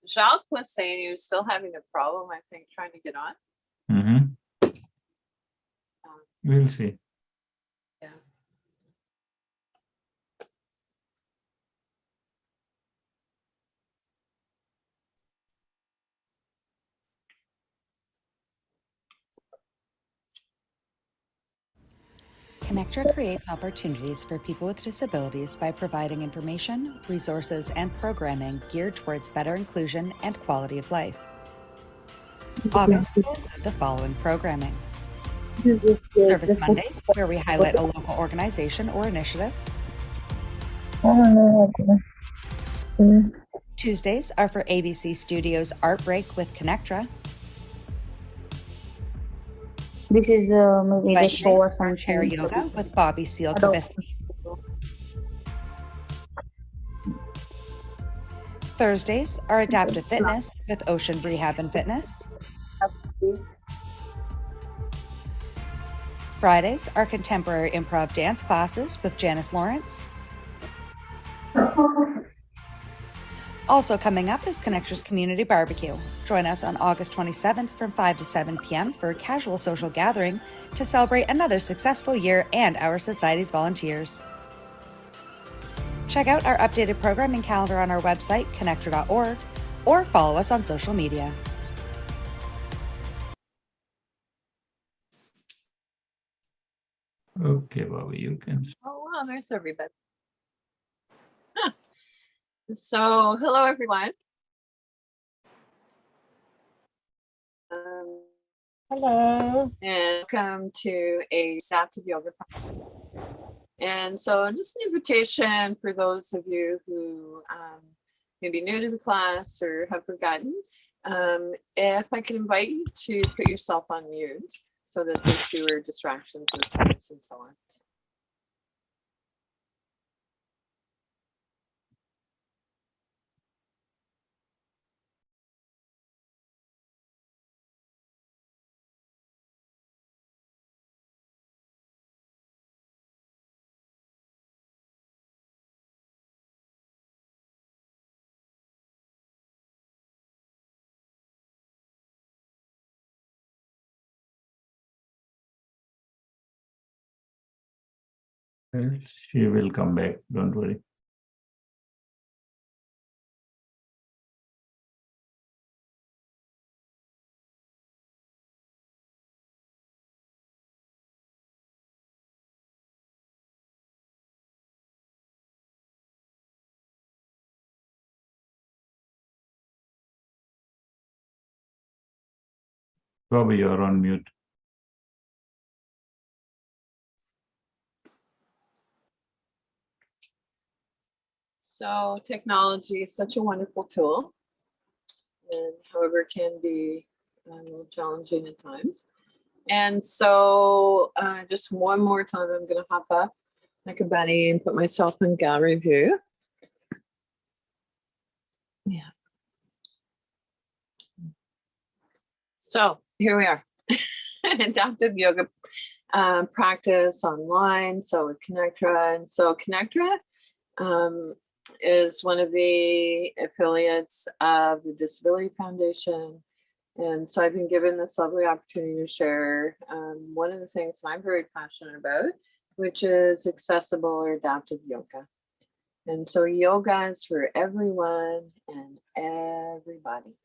Jacques was saying he was still having a problem, I think, trying to get on. We'll see. Yeah. Connectra creates opportunities for people with disabilities by providing information, resources, and programming geared towards better inclusion and quality of life. August will include the following programming. Service Mondays, where we highlight a local organization or initiative. Tuesdays are for ABC Studios Art Break with Connectra. This is maybe they show us some chair yoga with Bobbie Seale-Cobiskey. Thursdays are adaptive fitness with Ocean Rehab and Fitness. Fridays are contemporary improv dance classes with Janice Lawrence. Also coming up is Connectra's Community Barbecue. Join us on August 27th from 5 to 7 p.m. for a casual social gathering to celebrate another successful year and our Society's volunteers. Check out our updated programming calendar on our website, connectra.org, or follow us on social media. Okay, Bobbie, you can. Oh, wow, there's everybody. Huh. So, hello, everyone. Hello. And welcome to a adaptive yoga practice. And so just an invitation for those of you who may be new to the class or have forgotten, if I can invite you to put yourself on mute so that there's fewer distractions and so on. She will come back, don't worry. Bobbie, you're on mute. So technology is such a wonderful tool, and however can be a little challenging at times. And so just one more time, I'm going to hop up like a bunny and put myself in gallery view. Yeah. So here we are, adaptive yoga practice online. So with Connectra, and so Connectra is one of the affiliates of the Disability Foundation. And so I've been given this lovely opportunity to share one of the things that I'm very passionate about, which is accessible or adaptive yoga. And so yoga is for everyone and everybody.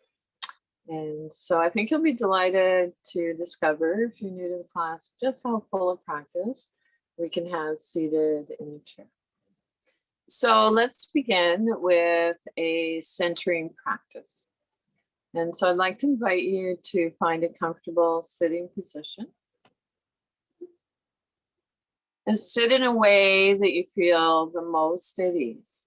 And so I think you'll be delighted to discover, if you're new to the class, just how full of practice we can have seated in a chair. So let's begin with a centering practice. And so I'd like to invite you to find a comfortable sitting position. And sit in a way that you feel the most at ease.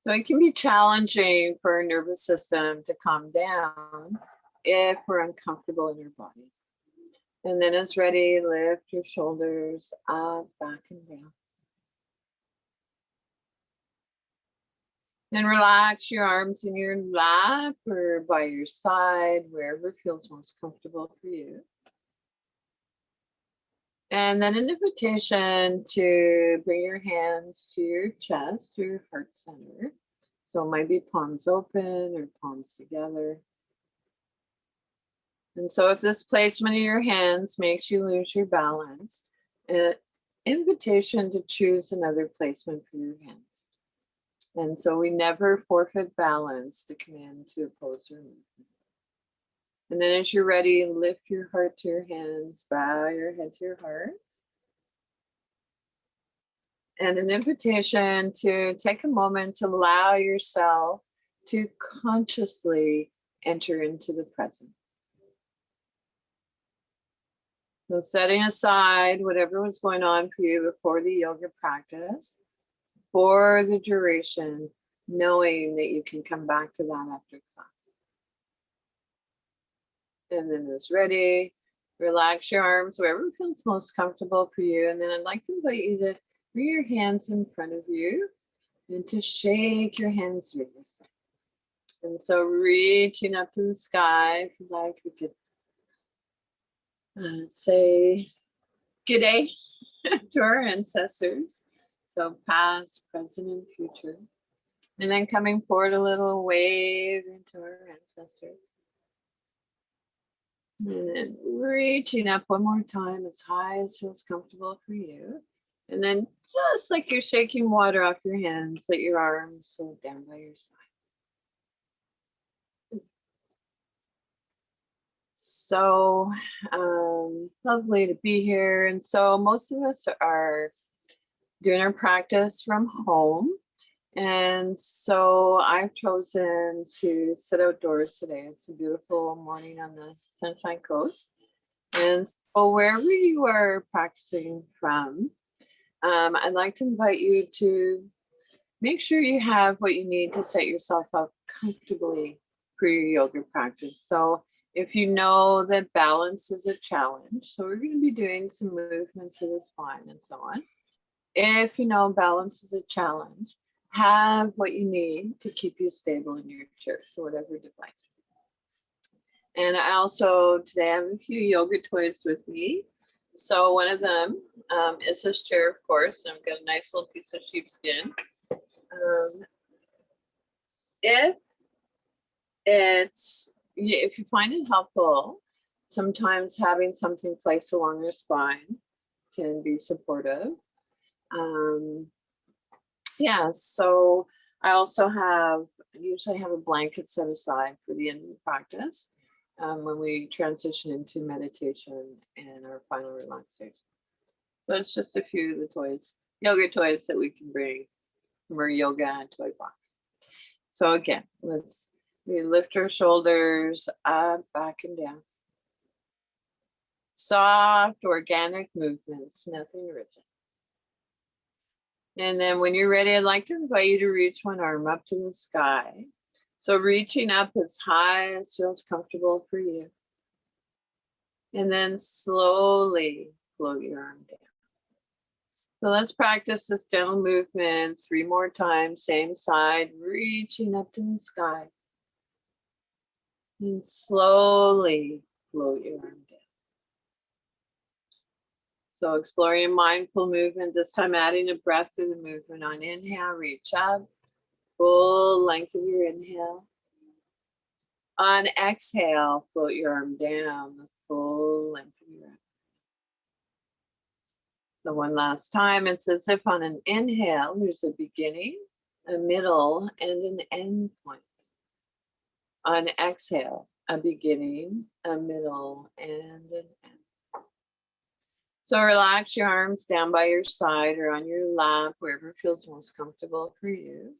So it can be challenging for our nervous system to calm down if we're uncomfortable in our bodies. And then as ready, lift your shoulders up, back, and down. And relax your arms in your lap or by your side, wherever feels most comfortable for you. And then an invitation to bring your hands to your chest, to your heart center. So it might be palms open or palms together. And so if this placement of your hands makes you lose your balance, an invitation to choose another placement for your hands. And so we never forfeit balance to come into opposer movement. And then as you're ready, lift your heart to your hands, bow your head to your heart. And an invitation to take a moment to allow yourself to consciously enter into the present. So setting aside whatever was going on for you before the yoga practice, for the duration, knowing that you can come back to that after class. And then as ready, relax your arms wherever feels most comfortable for you. And then I'd like to invite you to bring your hands in front of you and to shake your hands vigorously. And so reaching up to the sky, if you like, we could say good day to our ancestors. So past, present, and future. And then coming forward a little, wave into our ancestors. And then reaching up one more time as high as feels comfortable for you. And then just like you're shaking water off your hands, let your arms float down by your side. So lovely to be here. And so most of us are doing our practice from home. And so I've chosen to sit outdoors today. It's a beautiful morning on the Sunshine Coast. And so wherever you are practicing from, I'd like to invite you to make sure you have what you need to set yourself up comfortably for your yoga practice. So if you know that balance is a challenge, so we're going to be doing some movements of the spine and so on. If you know balance is a challenge, have what you need to keep you stable in your chair, so whatever device. And I also today have a few yoga toys with me. So one of them is this chair, of course. I've got a nice little piece of sheepskin. If you find it helpful, sometimes having something placed along your spine can be supportive. Yeah, so I also usually have a blanket set aside for the end of the practice when we transition into meditation and our final relaxation. So it's just a few of the toys, yoga toys that we can bring from our yoga toy box. So again, we lift our shoulders up, back and down. Soft, organic movements, nothing rigid. And then when you're ready, I'd like to invite you to reach one arm up to the sky. So reaching up as high as feels comfortable for you. And then slowly float your arm down. So let's practice this gentle movement 3 more times, same side, reaching up to the sky. And slowly float your arm down. So exploring a mindful movement, this time adding a breath to the movement. On inhale, reach up, full length of your inhale. On exhale, float your arm down, the full length of your exhale. So one last time, it's as if on an inhale, there's a beginning, a middle, and an end point. On exhale, a beginning, a middle, and an end. So relax your arms down by your side or on your lap, wherever feels most comfortable for you.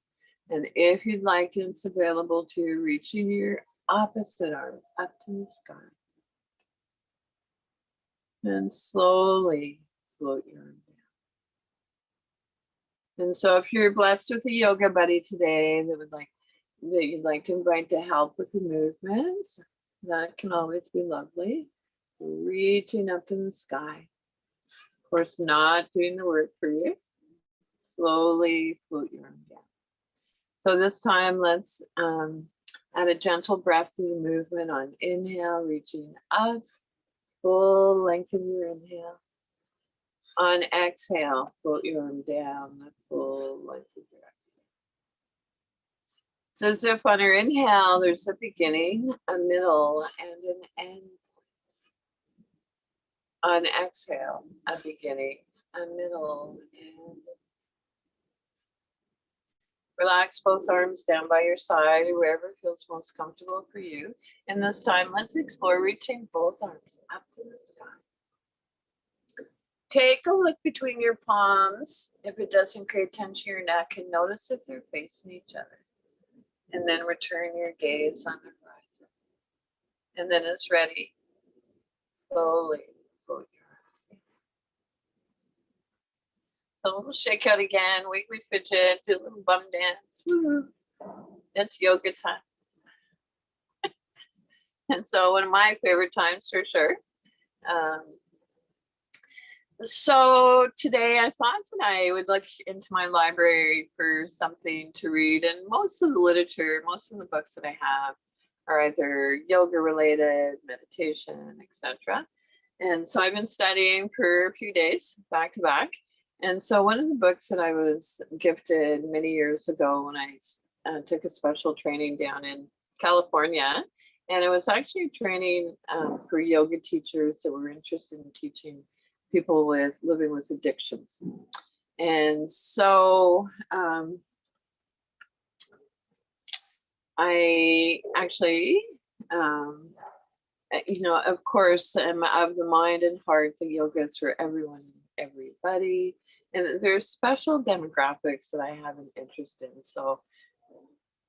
And if you'd like, it's available to you, reaching your opposite arm up to the sky. And slowly float your arm down. And so if you're blessed with a yoga buddy today that you'd like to invite to help with the movements, that can always be lovely. Reaching up to the sky. Of course, not doing the work for you. Slowly float your arm down. So this time, let's add a gentle breath to the movement on inhale, reaching up, full length of your inhale. On exhale, float your arm down the full length of your exhale. So as if on your inhale, there's a beginning, a middle, and an end. On exhale, a beginning, a middle, and relax both arms down by your side, wherever feels most comfortable for you. And this time, let's explore reaching both arms up to the sky. Take a look between your palms. If it doesn't create tension in your neck, and notice if they're facing each other. And then return your gaze on the horizon. And then it's ready. Slowly float your arms in. So we'll shake out again, wiggly fidget, do a little bum dance. Woo. It's yoga time. And so one of my favorite times for sure. So today I thought that I would look into my library for something to read, and most of the literature, most of the books that I have are either yoga related, meditation, etc. And so I've been studying for a few days back to back. And so one of the books that I was gifted many years ago when I took a special training down in California, and it was actually training for yoga teachers that were interested in teaching people living with addictions. And so I actually, of course, am of the mind and heart that yoga is for everyone and everybody. And there's special demographics that I have an interest in. So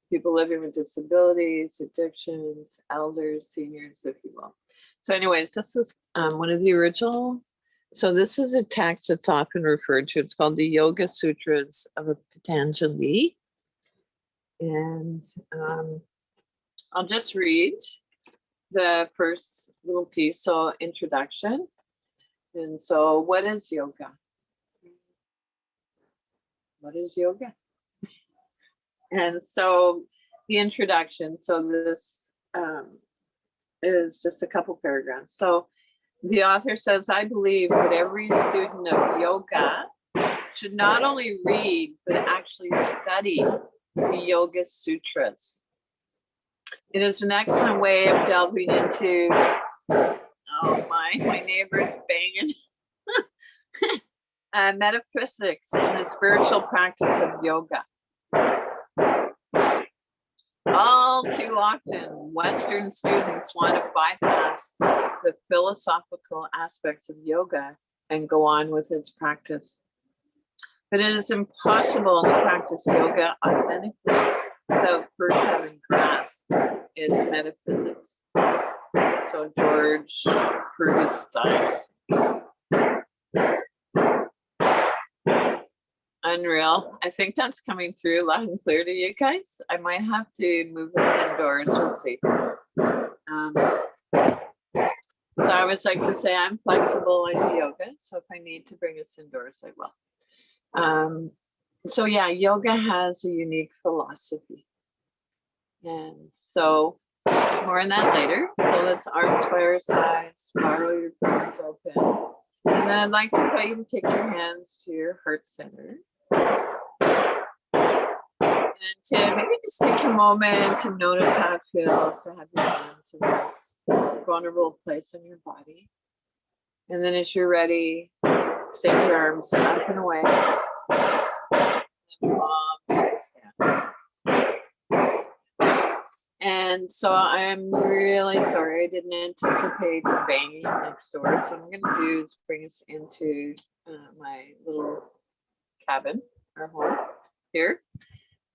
people living with disabilities, addictions, elders, seniors, if you will. So anyways, this is one of the original. So this is a text that's often referred to. It's called the Yoga Sutras of Patanjali. And I'll just read the first little piece, so introduction. And so what is yoga? What is yoga? And so the introduction, so this is just a couple paragraphs. So the author says, I believe that every student of yoga should not only read, but actually study the Yoga Sutras. It is an excellent way of delving into, oh my neighbor's banging, metaphysics and the spiritual practice of yoga. All too often, Western students want to bypass the philosophical aspects of yoga and go on with its practice. But it is impossible to practice yoga authentically without first having grasped its metaphysics. So George Ferguson. Unreal. I think that's coming through loud and clear to you guys. I might have to move this indoors. We'll see. So I would like to say I'm flexible in yoga. So if I need to bring us indoors, I will. So yeah, yoga has a unique philosophy. And so more on that later. So let's arms by our sides, spiral your palms open. And then I'd like to invite you to take your hands to your heart center. And to maybe just take a moment to notice how it feels to have your hands in this vulnerable place in your body. And then as you're ready, extend your arms up and away. And palms down. And so I'm really sorry, I didn't anticipate the banging next door. So what I'm going to do is bring us into my little cabin or home here.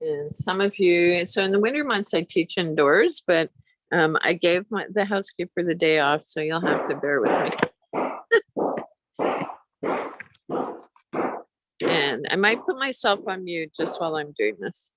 And some of you, so in the winter months I teach indoors, but I gave the housekeeper the day off, so you'll have to bear with me. And I might put myself on mute just while I'm doing this.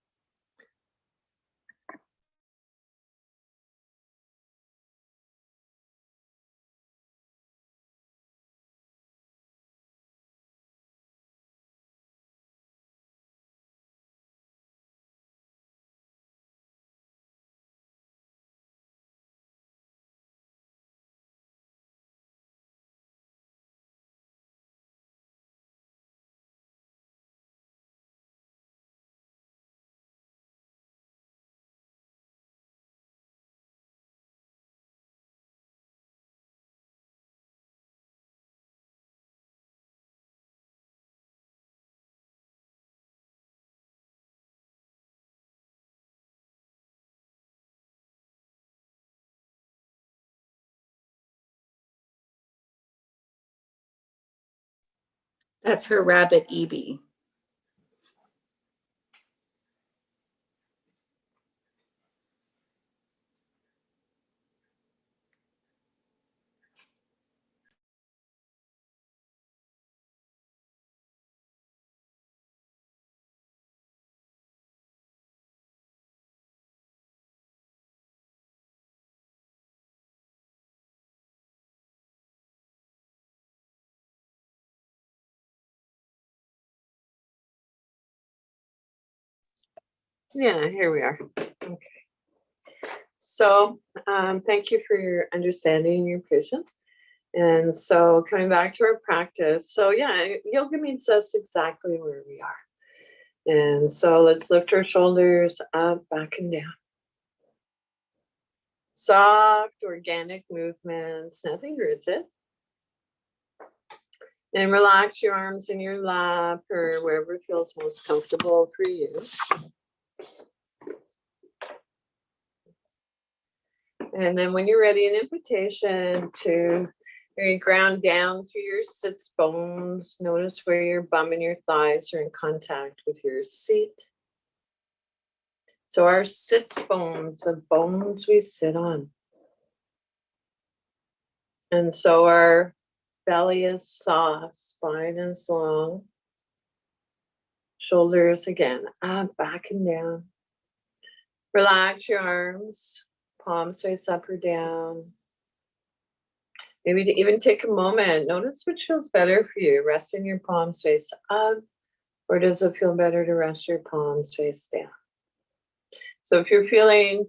That's her rabbit, Evie. Yeah, here we are. Okay. So thank you for your understanding and your patience. And so coming back to our practice. So yeah, yoga meets us exactly where we are. And so let's lift our shoulders up, back and down. Soft, organic movements, nothing rigid. And relax your arms in your lap or wherever feels most comfortable for you. And then when you're ready, an invitation to maybe ground down through your sits bones. Notice where your bum and your thighs are in contact with your seat. So our sits bones, the bones we sit on. And so our belly is soft, spine is long. Shoulders again, up, back and down. Relax your arms, palms face up or down. Maybe to even take a moment, notice which feels better for you. Resting your palms face up, or does it feel better to rest your palms face down? So if you're feeling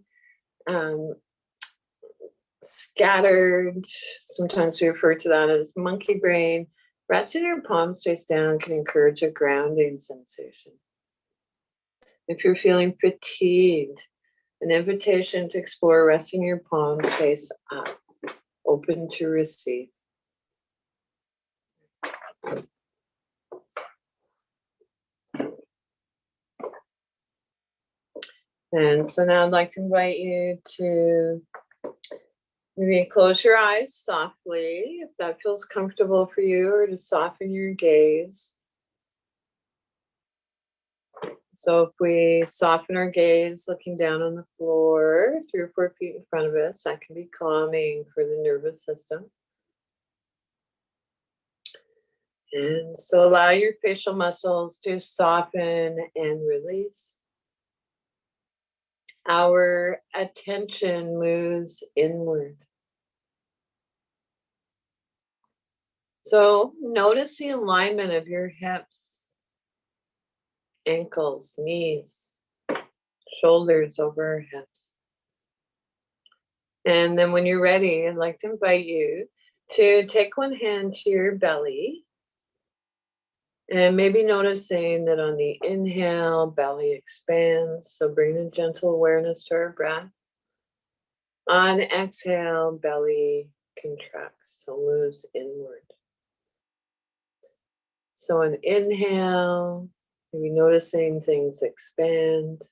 scattered, sometimes we refer to that as monkey brain, resting your palms face down can encourage a grounding sensation. If you're feeling fatigued, an invitation to explore resting your palms face up, open to receive. And so now I'd like to invite you to maybe close your eyes softly, if that feels comfortable for you, or to soften your gaze. So if we soften our gaze, looking down on the floor, 3 or 4 feet in front of us, that can be calming for the nervous system. And so allow your facial muscles to soften and release. Our attention moves inward. So notice the alignment of your hips, ankles, knees, shoulders over our hips. And then when you're ready, I'd like to invite you to take one hand to your belly. And maybe noticing that on the inhale, belly expands. So bring a gentle awareness to our breath. On exhale, belly contracts, so moves inward. So on inhale, maybe noticing things expand.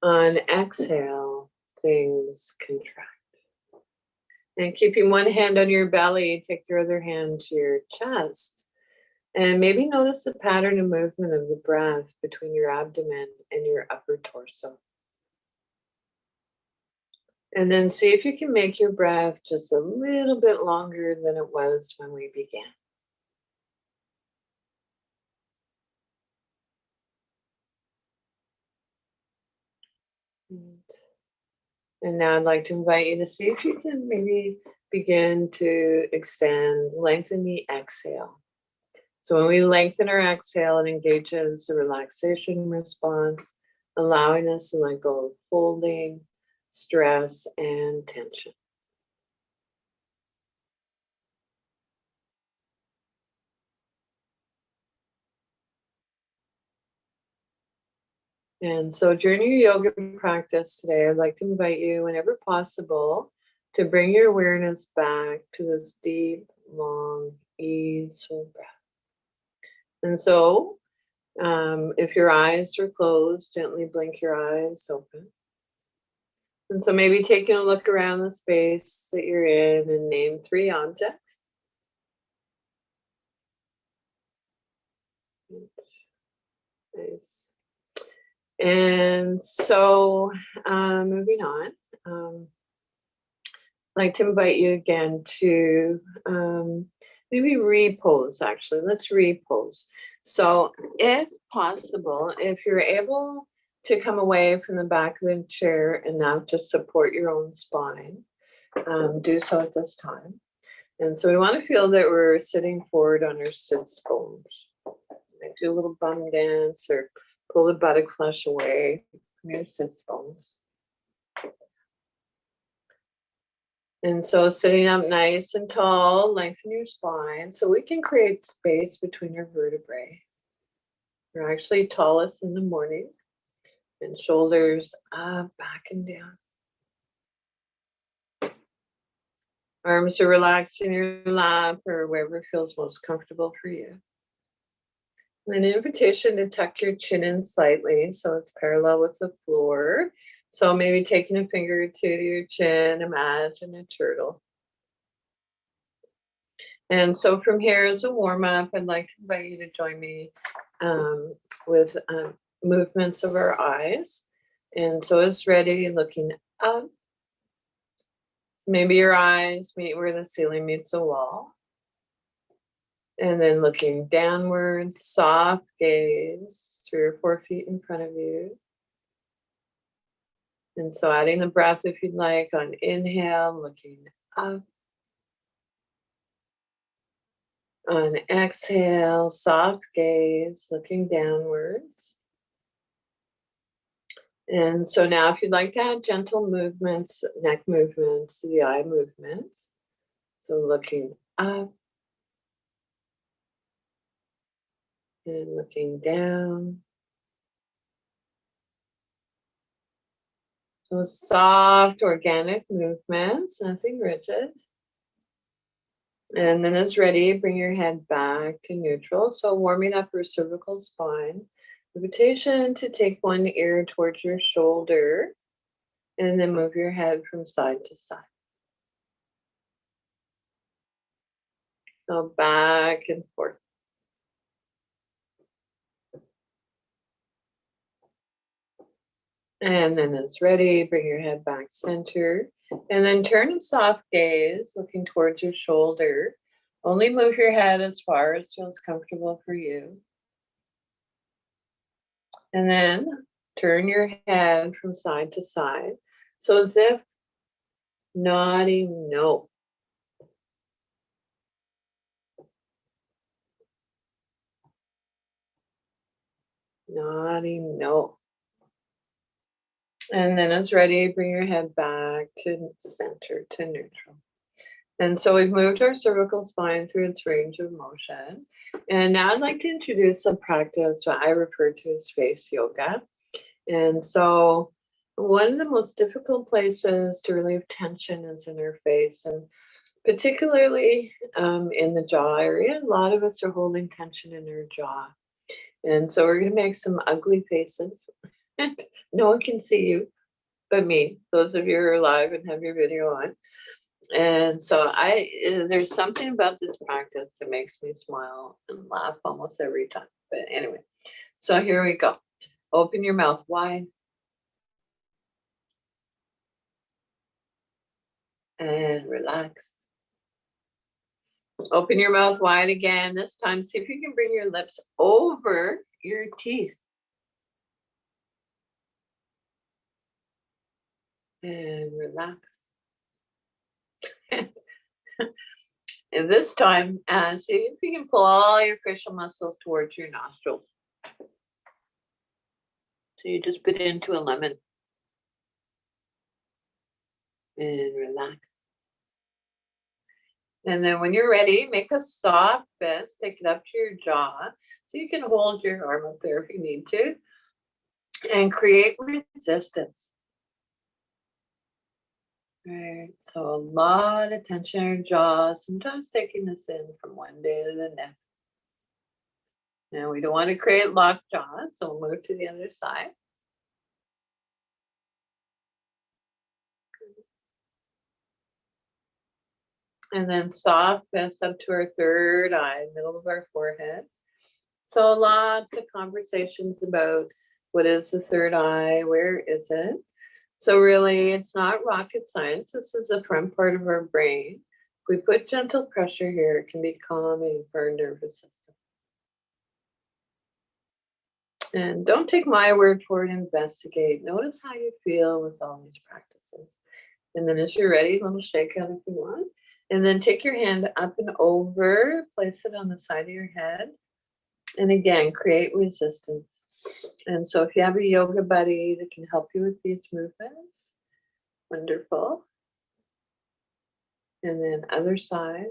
On exhale, things contract. And keeping one hand on your belly, take your other hand to your chest. And maybe notice the pattern of movement of the breath between your abdomen and your upper torso. And then see if you can make your breath just a little bit longer than it was when we began. And now I'd like to invite you to see if you can maybe begin to extend, lengthen the exhale. So when we lengthen our exhale, it engages the relaxation response, allowing us to let go of holding, stress, and tension. And so during your yoga practice today, I'd like to invite you, whenever possible, to bring your awareness back to this deep, long, easeful breath. And so if your eyes are closed, gently blink your eyes open. And so maybe taking a look around the space that you're in and name 3 objects. Nice. And so moving on, I'd like to invite you again to maybe repose, actually. Let's repose. So if possible, if you're able to come away from the back of the chair enough to support your own spine, do so at this time. And so we want to feel that we're sitting forward on our sits bones. Like do a little bum dance or pull the buttock flesh away from your sits bones. And so sitting up nice and tall, lengthen your spine so we can create space between your vertebrae. You're actually tallest in the morning, and shoulders up, back and down. Arms are relaxed in your lap or wherever feels most comfortable for you. An invitation to tuck your chin in slightly so it's parallel with the floor. So maybe taking a finger or two to your chin, imagine a turtle. And so from here as a warm-up, I'd like to invite you to join me with movements of our eyes. And so it's ready, looking up. Maybe your eyes meet where the ceiling meets the wall. And then looking downwards, soft gaze, 3 or 4 feet in front of you. And so adding the breath if you'd like on inhale, looking up. On exhale, soft gaze, looking downwards. And so now if you'd like to add gentle movements, neck movements, the eye movements. So looking up and looking down. So soft, organic movements, nothing rigid. And then as ready, bring your head back to neutral. So warming up your cervical spine. Invitation to take one ear towards your shoulder and then move your head from side to side. So back and forth. And then as ready, bring your head back center. And then turn a soft gaze, looking towards your shoulder. Only move your head as far as feels comfortable for you. And then turn your head from side to side. So as if nodding no. Nodding no. And then as ready, bring your head back to center, to neutral. And so we've moved our cervical spine through its range of motion. And now I'd like to introduce a practice what I refer to as face yoga. And so one of the most difficult places to relieve tension is in our face, and particularly in the jaw area. A lot of us are holding tension in our jaw. And so we're going to make some ugly faces. No one can see you but me, those of you who are live and have your video on. And so there's something about this practice that makes me smile and laugh almost every time. But anyway, so here we go. Open your mouth wide. And relax. Open your mouth wide again. This time, see if you can bring your lips over your teeth. And relax. And this time, see if you can pull all your facial muscles towards your nostrils. So you just bit into a lemon. And relax. And then when you're ready, make a soft fist, take it up to your jaw. So you can hold your arm up there if you need to. And create resistance. Right, so a lot of tension in your jaw, sometimes taking this in from one day to the next. Now we don't want to create locked jaws, so we'll move to the other side. And then soft fist up to our third eye, middle of our forehead. So lots of conversations about what is the third eye, where is it? So really, it's not rocket science. This is the front part of our brain. If we put gentle pressure here, it can be calming for our nervous system. And don't take my word for it, investigate. Notice how you feel with all these practices. And then as you're ready, a little shake out if you want. And then take your hand up and over, place it on the side of your head. And again, create resistance. And so if you have a yoga buddy that can help you with these movements, wonderful. And then other side.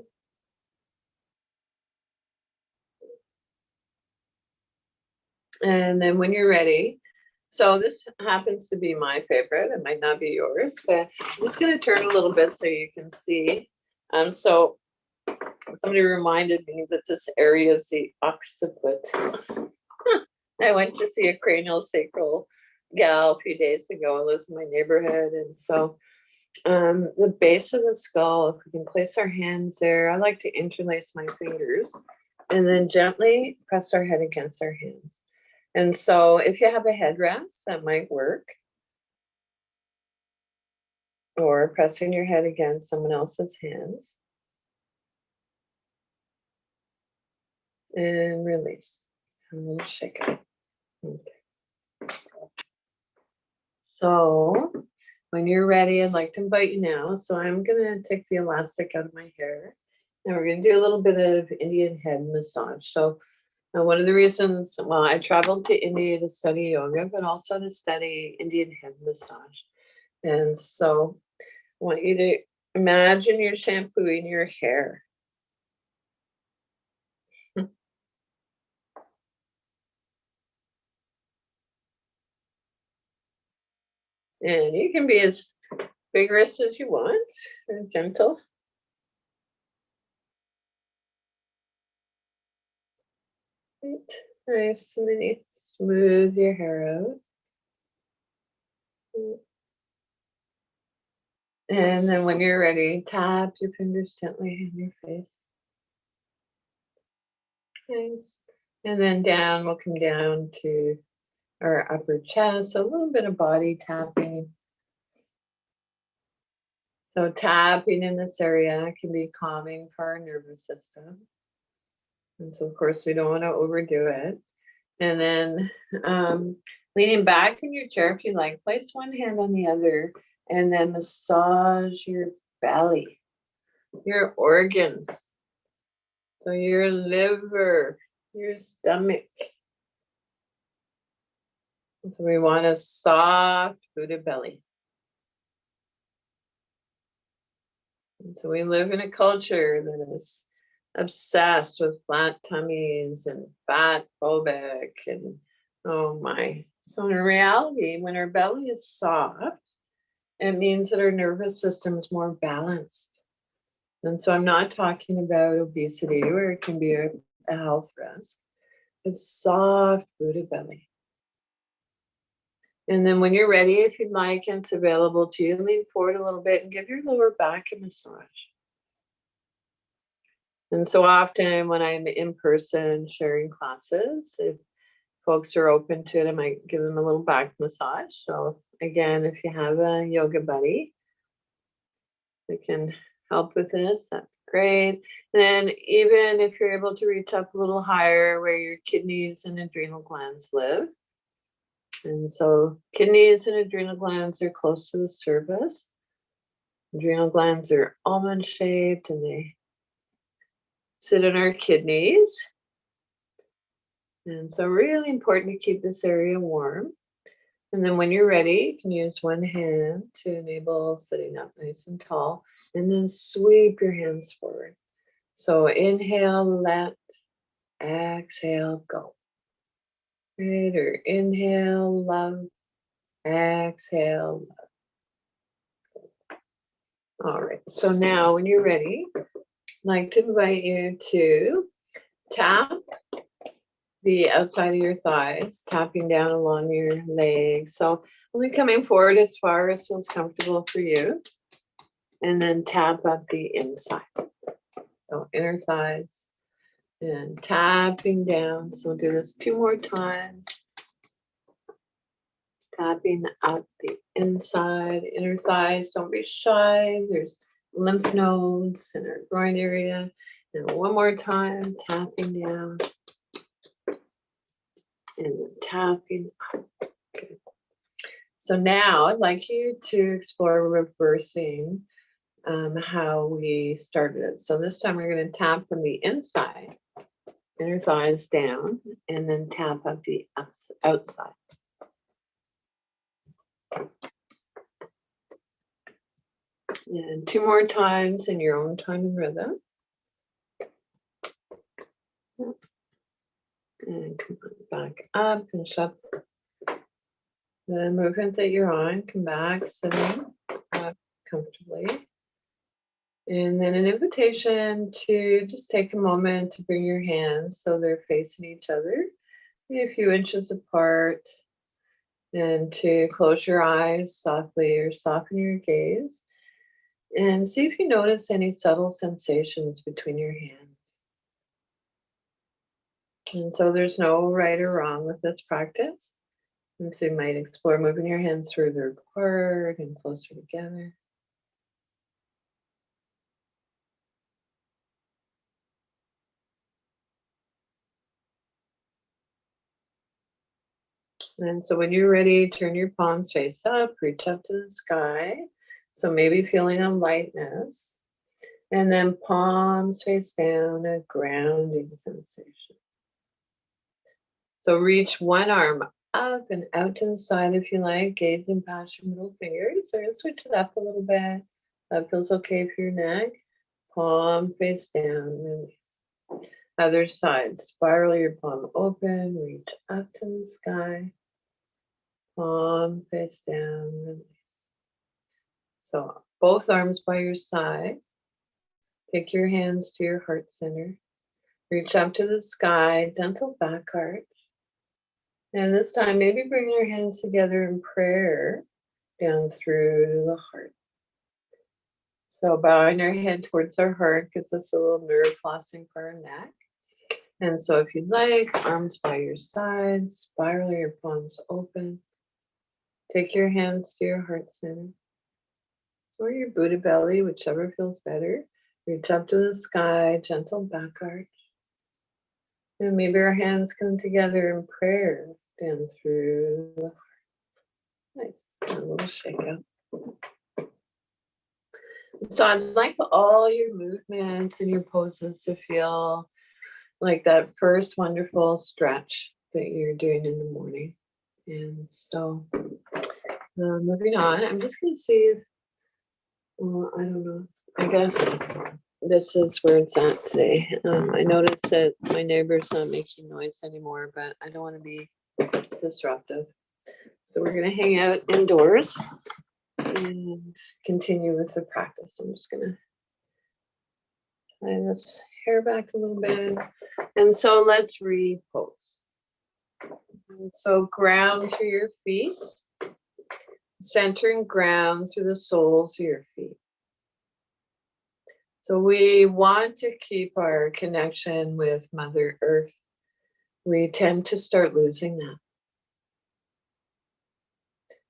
And then when you're ready, so this happens to be my favorite. It might not be yours, but I'm just going to turn a little bit so you can see. So somebody reminded me that this area is the occiput. I went to see a cranial sacral gal a few days ago. It lives in my neighborhood. And so the base of the skull, if we can place our hands there, I like to interlace my fingers and then gently press our head against our hands. And so if you have a headrest, that might work. Or pressing your head against someone else's hands. And release. And we'll shake it. Okay. So when you're ready, I'd like to invite you now. So I'm going to take the elastic out of my hair. And we're going to do a little bit of Indian head massage. So one of the reasons, well, I traveled to India to study yoga, but also to study Indian head massage. And so I want you to imagine you're shampooing your hair. And you can be as vigorous as you want, or gentle. Right. Nice, and then you smooth your hair out. And then when you're ready, tap your fingers gently on your face. Nice. And then down, we'll come down to our upper chest. So a little bit of body tapping. So tapping in this area can be calming for our nervous system. And so of course we don't want to overdo it. And then leaning back in your chair if you like, place one hand on the other and then massage your belly, your organs. So your liver, your stomach. So we want a soft Buddha belly. And so we live in a culture that is obsessed with flat tummies and fat phobic and oh my. So in reality, when our belly is soft, it means that our nervous system is more balanced. And so I'm not talking about obesity where it can be a health risk. It's soft Buddha belly. And then when you're ready, if you'd like, and it's available to you, lean forward a little bit and give your lower back a massage. And so often when I'm in person sharing classes, if folks are open to it, I might give them a little back massage. So again, if you have a yoga buddy that can help with this, that's great. And then even if you're able to reach up a little higher where your kidneys and adrenal glands live. And so kidneys and adrenal glands are close to the surface. Adrenal glands are almond shaped and they sit in our kidneys. And so really important to keep this area warm. And then when you're ready, you can use one hand to enable sitting up nice and tall, and then sweep your hands forward. So inhale, let, exhale, go. Right, or inhale, love, exhale, love. All right, so now when you're ready, I'd like to invite you to tap the outside of your thighs, tapping down along your legs. So we'll be coming forward as far as feels comfortable for you. And then tap up the inside. So inner thighs, and tapping down. So we'll do this 2 more times. Tapping out the inside, inner thighs. Don't be shy. There's lymph nodes in our groin area. And 1 more time, tapping down and then tapping up. Okay. So now I'd like you to explore reversing how we started it. So this time we're going to tap from the inside, inner thighs down, and then tap up the outside. And 2 more times in your own time and rhythm. And come on back up, finish up the movement that you're on. Come back, sitting comfortably. And then an invitation to just take a moment to bring your hands so they're facing each other, maybe a few inches apart, and to close your eyes softly or soften your gaze. And see if you notice any subtle sensations between your hands. And so there's no right or wrong with this practice. And so you might explore moving your hands further apart and closer together. And so when you're ready, turn your palms face up, reach up to the sky. So maybe feeling a lightness. And then palms face down, a grounding sensation. So reach one arm up and out to the side if you like, gazing past your middle fingers. So switch it up a little bit. That feels okay for your neck. Palm face down, release. Other side, spiral your palm open, reach up to the sky. Palm face down, release. So both arms by your side. Take your hands to your heart center. Reach up to the sky, gentle back arch. And this time, maybe bring your hands together in prayer down through the heart. So bowing our head towards our heart gives us a little nerve flossing for our neck. And so if you'd like, arms by your sides, spiral your palms open. Take your hands to your heart center or your Buddha belly, whichever feels better. Reach up to the sky, gentle back arch. And maybe our hands come together in prayer down through the heart. Nice. A little shake up. So I'd like all your movements and your poses to feel like that first wonderful stretch that you're doing in the morning. And so moving on, I'm just going to see if, well, I don't know, I guess this is where it's at today. I noticed that my neighbor's not making noise anymore, but I don't want to be disruptive. So we're going to hang out indoors and continue with the practice. I'm just going to tie this hair back a little bit. And so let's repose. And so ground through your feet, centering ground through the soles of your feet. So we want to keep our connection with Mother Earth. We tend to start losing that.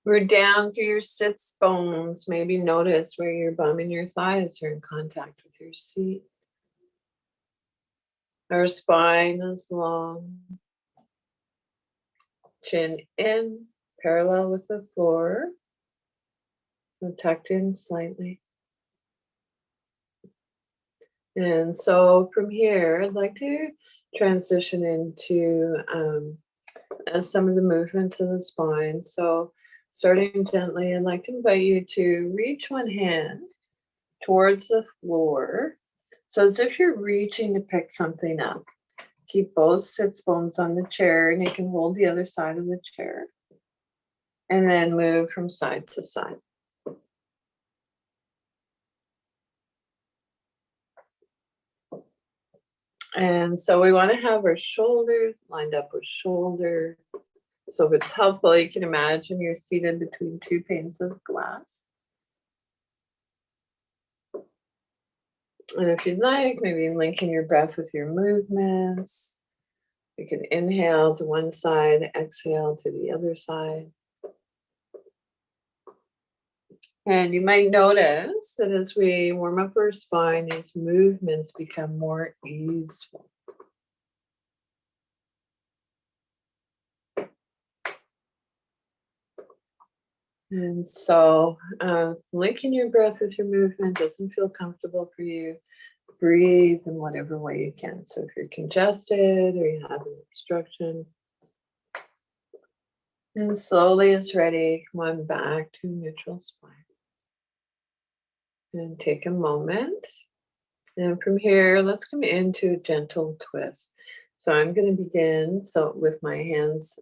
We're down through your sits bones. Maybe notice where your bum and your thighs are in contact with your seat. Our spine is long. Chin in, parallel with the floor. So tucked in slightly. And so from here, I'd like to transition into some of the movements of the spine. So starting gently, I'd like to invite you to reach one hand towards the floor. So as if you're reaching to pick something up. Keep both sits bones on the chair, and you can hold the other side of the chair. And then move from side to side. And so we want to have our shoulders lined up with shoulder. So if it's helpful, you can imagine you're seated between 2 panes of glass. And if you'd like, maybe linking your breath with your movements. You can inhale to one side, exhale to the other side. And you might notice that as we warm up our spine, these movements become more easeful. And so linking your breath with your movement doesn't feel comfortable for you. Breathe in whatever way you can. So if you're congested or you have an obstruction, and slowly as ready, come on back to neutral spine. And take a moment. And from here, let's come into a gentle twist. So I'm going to begin with my hands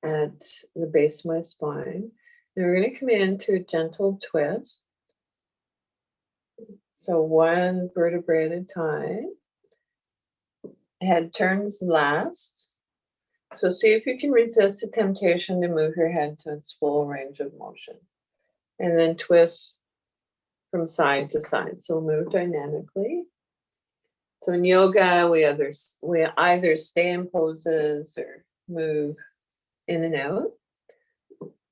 at the base of my spine. And we're going to come into a gentle twist. So one vertebrae at a time. Head turns last. So see if you can resist the temptation to move your head to its full range of motion. And then twist from side to side. So move dynamically. So in yoga, we either stay in poses or move in and out.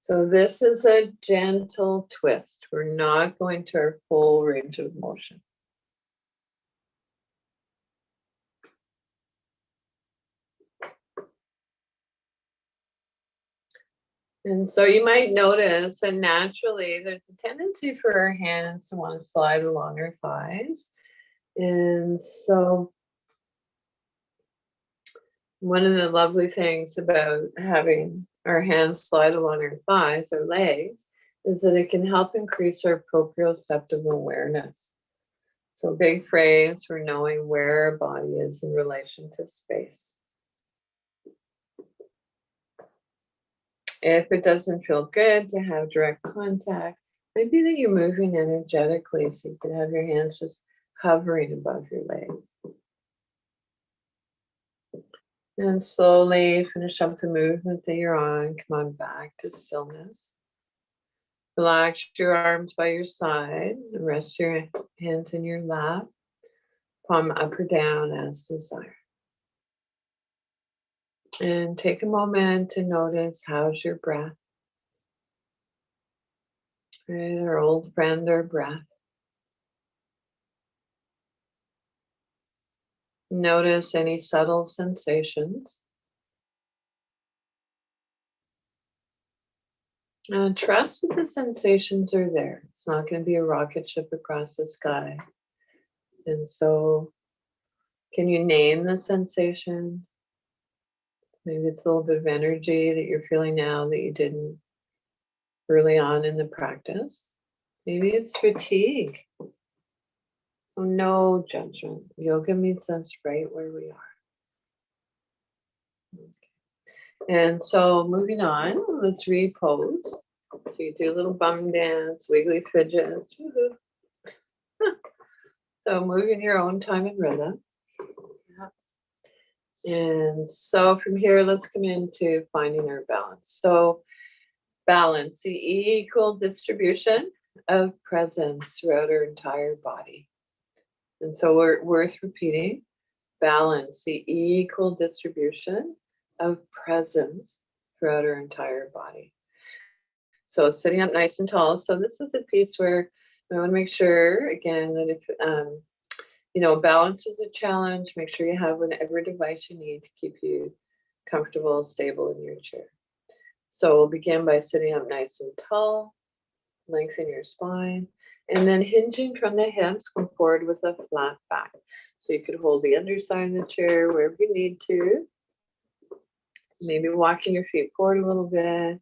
So this is a gentle twist. We're not going to our full range of motion. And so you might notice that naturally there's a tendency for our hands to want to slide along our thighs. And so one of the lovely things about having our hands slide along our thighs or legs is that it can help increase our proprioceptive awareness. So big phrase for knowing where our body is in relation to space. If it doesn't feel good to have direct contact, maybe that you're moving energetically, so you can have your hands just hovering above your legs. And slowly finish up the movement that you're on. Come on back to stillness. Relax your arms by your side and rest your hands in your lap. Palm up or down as desired. And take a moment to notice how's your breath. Right, our old friend, our breath. Notice any subtle sensations. Trust that the sensations are there. It's not going to be a rocket ship across the sky. And so, can you name the sensation? Maybe it's a little bit of energy that you're feeling now that you didn't early on in the practice. Maybe it's fatigue. So no judgment. Yoga meets us right where we are. Okay. And so moving on, let's repose. So you do a little bum dance, wiggly fidgets. So move in your own time and rhythm. And so from here, let's come into finding our balance. So balance, the equal distribution of presence throughout our entire body. And so we're worth repeating. Balance, the equal distribution of presence throughout our entire body. So sitting up nice and tall. So this is a piece where I want to make sure, again, that if, balance is a challenge, make sure you have whatever device you need to keep you comfortable, stable in your chair. So we'll begin by sitting up nice and tall, lengthen your spine, and then hinging from the hips, come forward with a flat back. So you could hold the underside of the chair wherever you need to. Maybe walking your feet forward a little bit.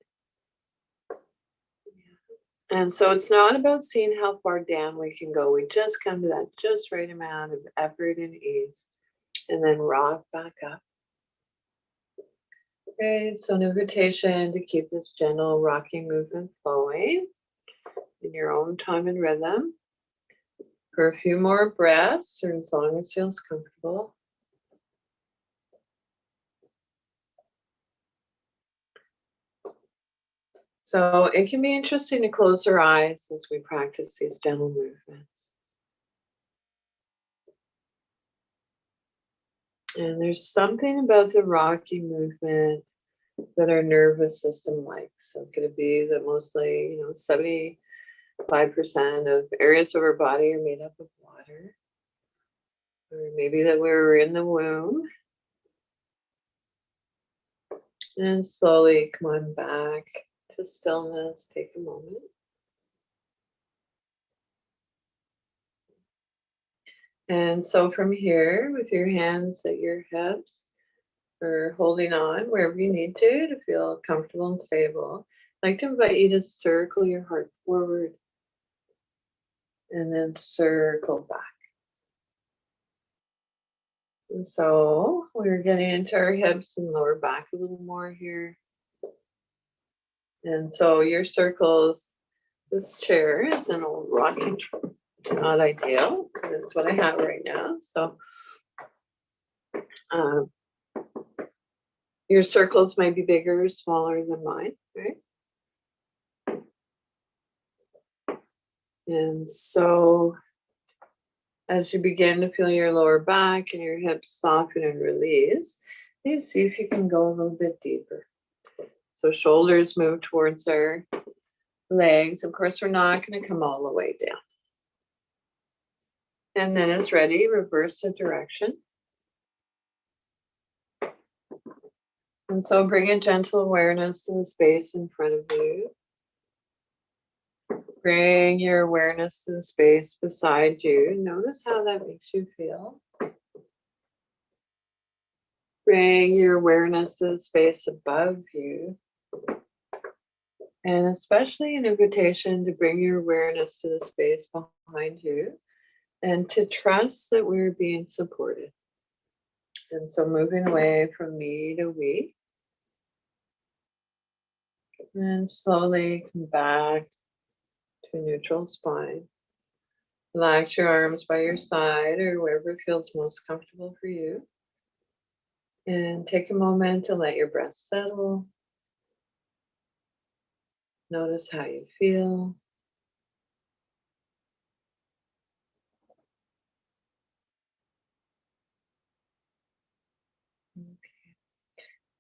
And so it's not about seeing how far down we can go. We just come to that just right amount of effort and ease. And then rock back up. Okay, so an invitation to keep this gentle rocking movement flowing in your own time and rhythm for a few more breaths, or as long as it feels comfortable. So it can be interesting to close our eyes as we practice these gentle movements. And there's something about the rocking movement that our nervous system likes. So it could be that mostly, 75% of areas of our body are made up of water. Or maybe that we were in the womb. And slowly come on back to stillness. Take a moment. And so from here, with your hands at your hips, or holding on wherever you need to feel comfortable and stable, I'd like to invite you to circle your heart forward and then circle back. And so we're getting into our hips and lower back a little more here. And so your circles, this chair is an old rocking chair. It's not ideal. That's what I have right now. So your circles might be bigger or smaller than mine, right? And so as you begin to feel your lower back and your hips soften and release, you see if you can go a little bit deeper. So shoulders move towards our legs. Of course, we're not going to come all the way down. And then as ready, reverse the direction. And so bring a gentle awareness to the space in front of you. Bring your awareness to the space beside you. Notice how that makes you feel. Bring your awareness to the space above you. And especially an invitation to bring your awareness to the space behind you and to trust that we're being supported. And so moving away from me to we. And slowly come back to a neutral spine. Relax your arms by your side or wherever feels most comfortable for you. And take a moment to let your breath settle. Notice how you feel.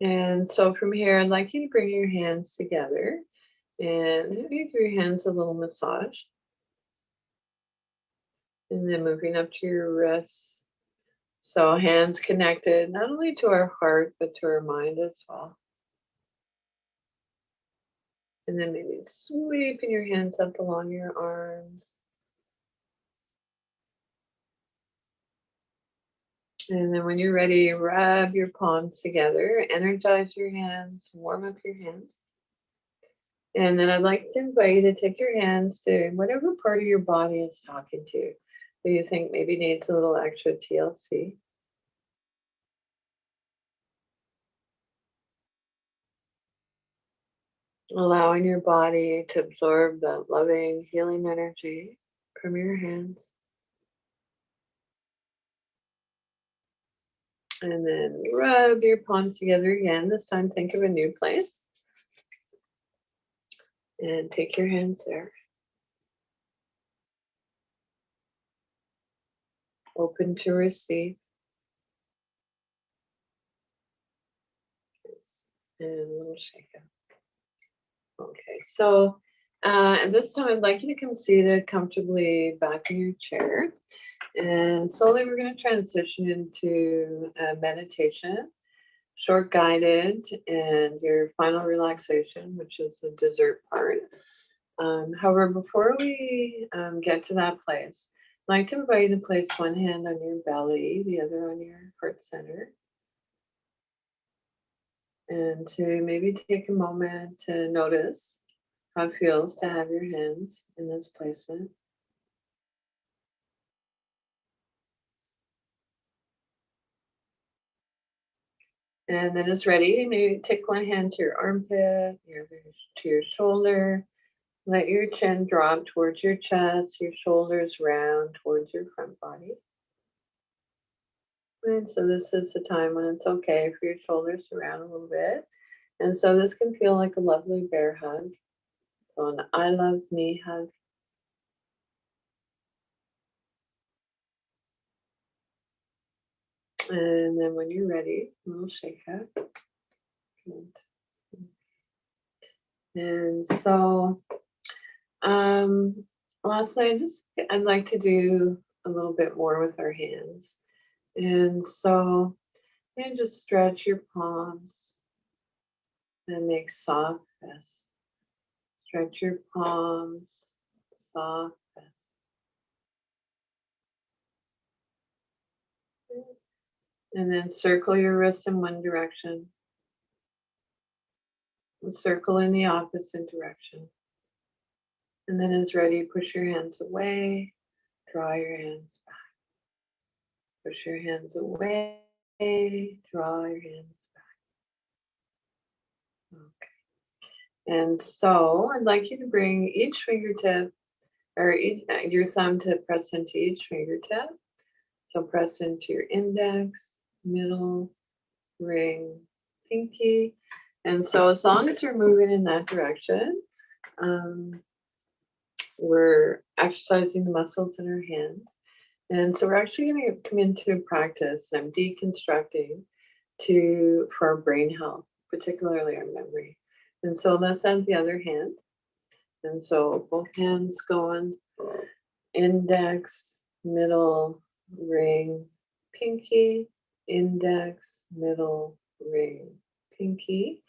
And so from here, I'd like you to bring your hands together and give your hands a little massage. And then moving up to your wrists. So hands connected not only to our heart, but to our mind as well. And then maybe sweeping your hands up along your arms. And then when you're ready, rub your palms together, energize your hands, warm up your hands. And then I'd like to invite you to take your hands to whatever part of your body is talking to you that you think maybe needs a little extra TLC. Allowing your body to absorb that loving, healing energy from your hands. And then rub your palms together again. This time think of a new place. And take your hands there. Open to receive. And a little shake up. Okay, so at this time I'd like you to come seated comfortably back in your chair. And slowly we're going to transition into a meditation, short guided, and your final relaxation, which is the dessert part. However, before we get to that place, I'd like to invite you to place one hand on your belly, the other on your heart center. And to maybe take a moment to notice how it feels to have your hands in this placement. And then it's ready, maybe take one hand to your armpit, your other to your shoulder. Let your chin drop towards your chest, your shoulders round towards your front body. And so this is the time when it's okay for your shoulders to round a little bit. And so this can feel like a lovely bear hug. So an I love me hug. And then when you're ready, we'll shake it. Good. And so lastly, I'd like to do a little bit more with our hands. And so and just stretch your palms and make soft fists. Stretch your palms, soft fists. And then circle your wrists in one direction. And circle in the opposite direction. And then as ready, push your hands away, draw your hands back. Push your hands away, draw your hands back. Okay. And so I'd like you to bring each fingertip or your thumb to press into each fingertip. So press into your index, middle, ring, pinky. And so as long as you're moving in that direction, we're exercising the muscles in our hands. And so we're actually going to come into practice, and I'm deconstructing for our brain health, particularly our memory. And so let's add the other hand. And so both hands going, index, middle, ring, pinky, index, middle, ring, pinky.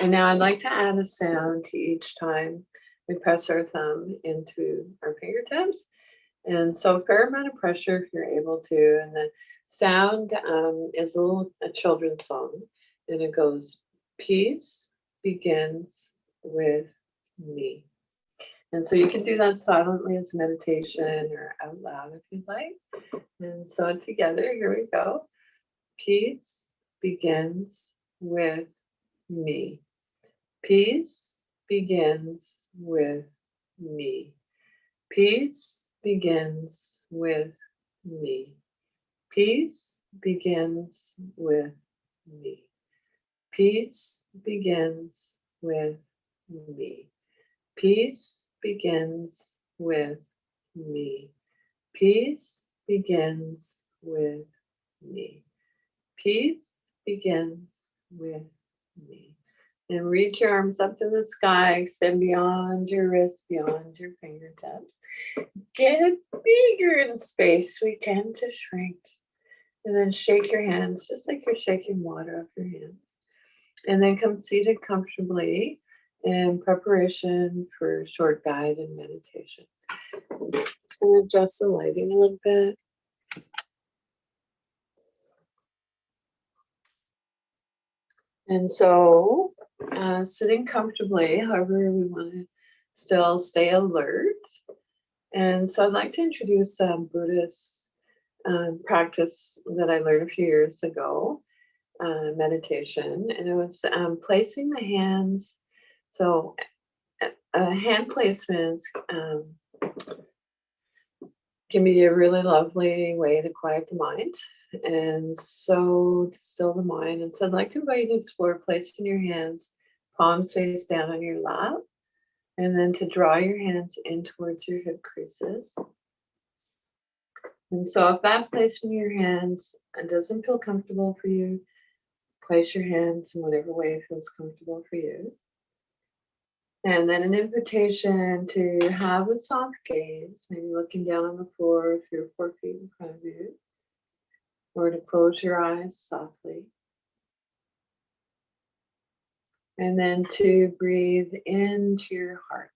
And now I'd like to add a sound to each time we press our thumb into our fingertips. And so a fair amount of pressure if you're able to. And the sound is a children's song. And it goes, peace begins with me. And so you can do that silently as meditation or out loud if you'd like. And so together, here we go. Peace begins with me. Peace begins with me. Peace begins with me. Peace begins with me. Peace begins with me. Peace begins with me. Peace begins with me. Peace begins with me. And reach your arms up to the sky, extend beyond your wrists, beyond your fingertips. Get bigger in space. We tend to shrink. And then shake your hands just like you're shaking water off your hands. And then come seated comfortably in preparation for short guided meditation. Just going to adjust the lighting a little bit. And so sitting comfortably, however we want to still stay alert. And so I'd like to introduce a Buddhist practice that I learned a few years ago, meditation. And it was placing the hands. So hand placements can be a really lovely way to quiet the mind and so to still the mind. And so I'd like to invite you to explore placing your hands, palms face down on your lap, and then to draw your hands in towards your hip creases. And so if that placement of your hands doesn't feel comfortable for you, place your hands in whatever way feels comfortable for you. And then an invitation to have a soft gaze, maybe looking down on the floor 3 or 4 feet in front of you, or to close your eyes softly. And then to breathe into your heart.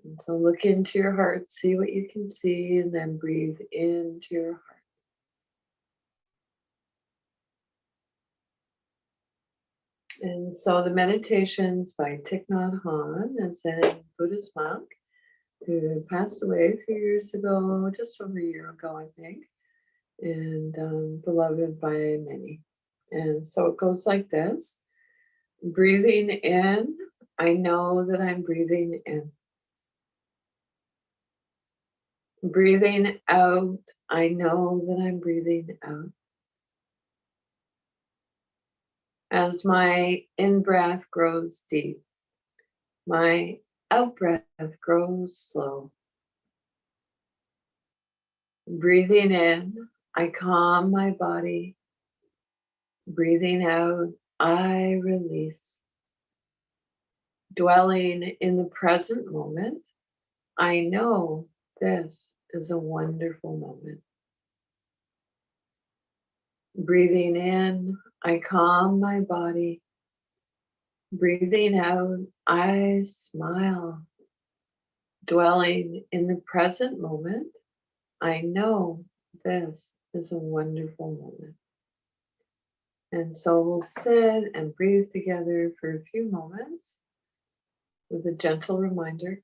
And so look into your heart, see what you can see, and then breathe into your heart. And so the meditations by Thich Nhat Hanh, a Zen Buddhist monk who passed away a few years ago, just over a year ago, I think, and beloved by many. And so it goes like this. Breathing in, I know that I'm breathing in. Breathing out, I know that I'm breathing out. As my in-breath grows deep, my out-breath grows slow. Breathing in, I calm my body. Breathing out, I release. Dwelling in the present moment, I know this is a wonderful moment. Breathing in, I calm my body. Breathing out, I smile. Dwelling in the present moment, I know this is a wonderful moment. And so we'll sit and breathe together for a few moments with a gentle reminder.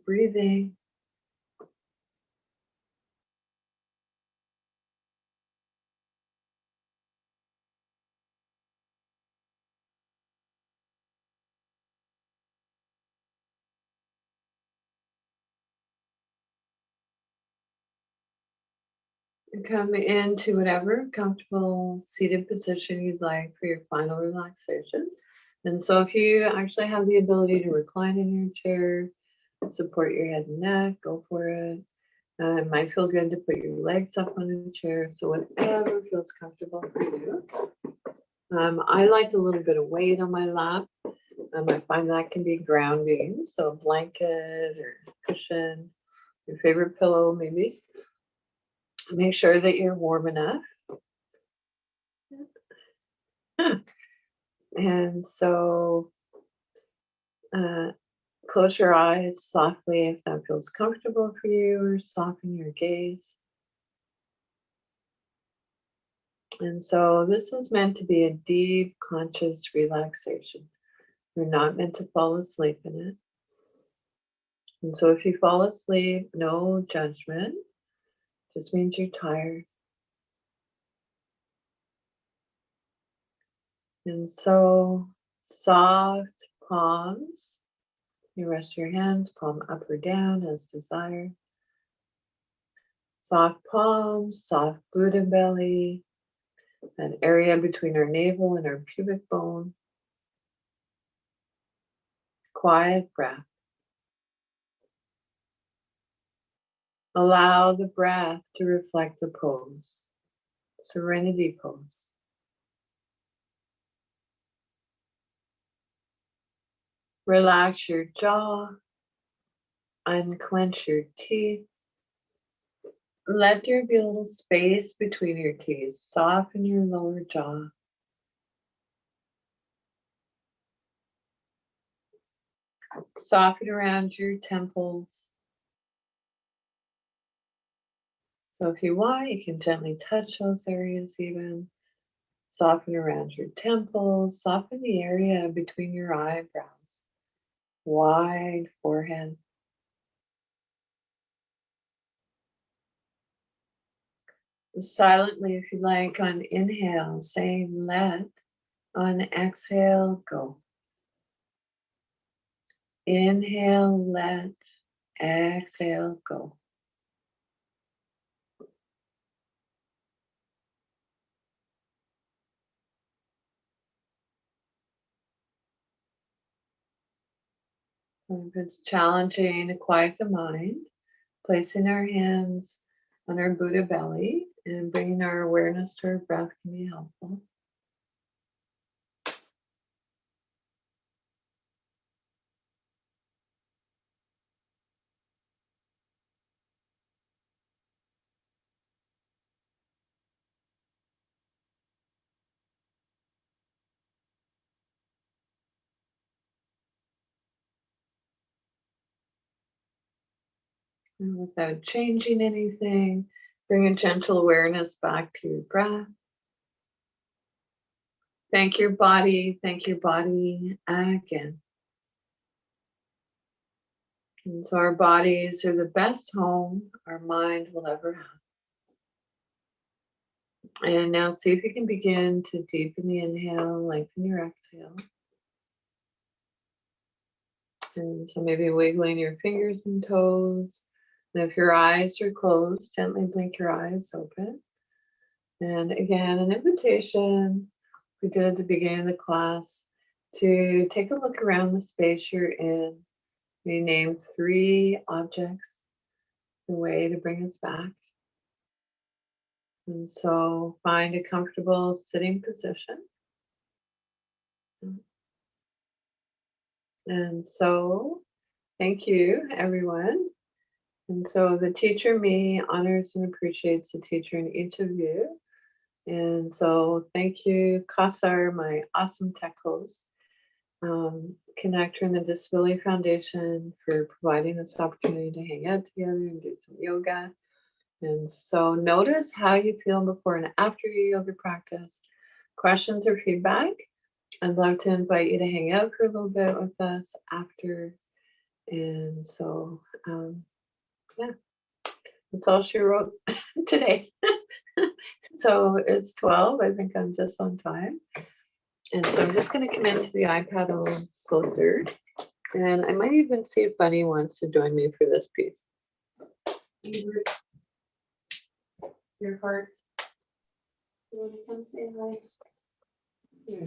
Breathing. And come into whatever comfortable seated position you'd like for your final relaxation. And so if you actually have the ability to recline in your chair, support your head and neck, go for it. It might feel good to put your legs up on the chair. So whatever feels comfortable for you. I like a little bit of weight on my lap. I find that can be grounding. So a blanket or cushion, your favorite pillow maybe. Make sure that you're warm enough. And so close your eyes softly if that feels comfortable for you, or soften your gaze. And so this is meant to be a deep, conscious relaxation. You're not meant to fall asleep in it. And so if you fall asleep, no judgment, just means you're tired. And so soft palms. You rest your hands, palm up or down as desired. Soft palms, soft Buddha belly, that area between our navel and our pubic bone. Quiet breath. Allow the breath to reflect the pose. Serenity pose. Relax your jaw. Unclench your teeth. Let there be a little space between your teeth. Soften your lower jaw. Soften around your temples. So if you want, you can gently touch those areas even. Soften around your temples. Soften the area between your eyebrows. Wide forehead. Silently, if you like, on inhale, saying let. On exhale, go. Inhale, let. Exhale, go. If it's challenging to quiet the mind, placing our hands on our Buddha belly and bringing our awareness to our breath can be helpful. And without changing anything, bring a gentle awareness back to your breath. Thank your body again. And so our bodies are the best home our mind will ever have. And now see if you can begin to deepen the inhale, lengthen your exhale. And so maybe wiggling your fingers and toes. And if your eyes are closed, gently blink your eyes open. And again, an invitation we did at the beginning of the class, to take a look around the space you're in. We named 3 objects, the way to bring us back. And so find a comfortable sitting position. And so thank you, everyone. And so the teacher me honors and appreciates the teacher in each of you. And so thank you, Kasar, my awesome tech host, connector in the Disability Foundation, for providing this opportunity to hang out together and do some yoga. And so notice how you feel before and after your yoga practice. Questions or feedback? I'd love to invite you to hang out for a little bit with us after. And so, yeah, that's all she wrote today. So it's 12. I think I'm just on time. And so I'm just going to come into the iPad a little closer. And I might even see if Bunny wants to join me for this piece. Your heart. You want to come say hi? Here,